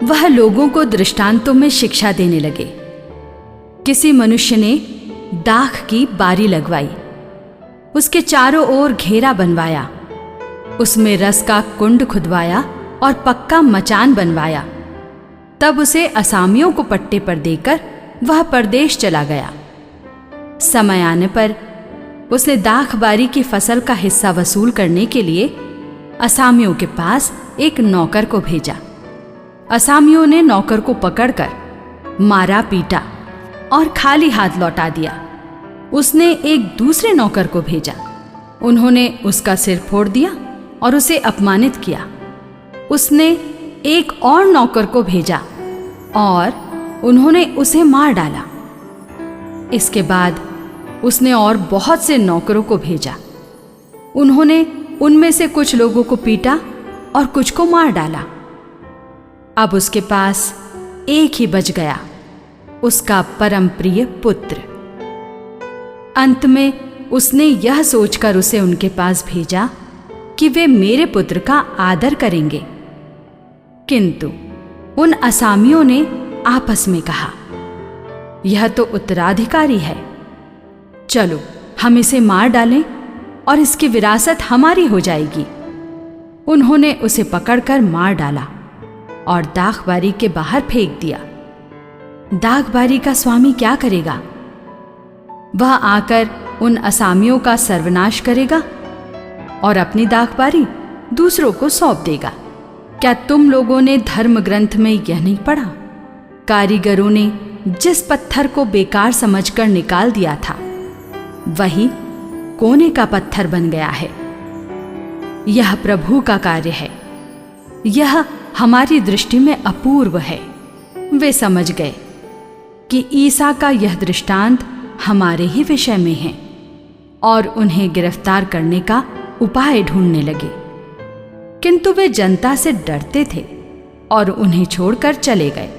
वह लोगों को दृष्टांतों में शिक्षा देने लगे। किसी मनुष्य ने दाख की बारी लगवाई, उसके चारों ओर घेरा बनवाया, उसमें रस का कुंड खुदवाया और पक्का मचान बनवाया। तब उसे असामियों को पट्टे पर देकर वह परदेश चला गया। समय आने पर उसने दाख बारी की फसल का हिस्सा वसूल करने के लिए असामियों के पास एक नौकर को भेजा। असामियों ने नौकर को पकड़कर मारा, पीटा और खाली हाथ लौटा दिया। उसने एक दूसरे नौकर को भेजा। उन्होंने उसका सिर फोड़ दिया और उसे अपमानित किया। उसने एक और नौकर को भेजा और उन्होंने उसे मार डाला। इसके बाद उसने और बहुत से नौकरों को भेजा। उन्होंने उनमें से कुछ लोगों को पीटा और कुछ को मार डाला। अब उसके पास एक ही बच गया, उसका परम प्रिय पुत्र। अंत में उसने यह सोचकर उसे उनके पास भेजा कि वे मेरे पुत्र का आदर करेंगे। किंतु उन असामियों ने आपस में कहा, यह तो उत्तराधिकारी है, चलो हम इसे मार डालें और इसकी विरासत हमारी हो जाएगी। उन्होंने उसे पकड़कर मार डाला और दाखबारी के बाहर फेंक दिया। दाखबारी का स्वामी क्या करेगा? वह आकर उन असामियों का सर्वनाश करेगा और अपनी दाखबारी दूसरों को सौंप देगा। क्या तुम लोगों ने धर्म ग्रंथ में यह नहीं पढ़ा? कारीगरों ने जिस पत्थर को बेकार समझकर निकाल दिया था, वही कोने का पत्थर बन गया है। यह प्रभु का कार्य है, यह हमारी दृष्टि में अपूर्व है। वे समझ गए कि ईसा का यह दृष्टांत हमारे ही विषय में है और उन्हें गिरफ्तार करने का उपाय ढूंढने लगे। किंतु वे जनता से डरते थे और उन्हें छोड़कर चले गए।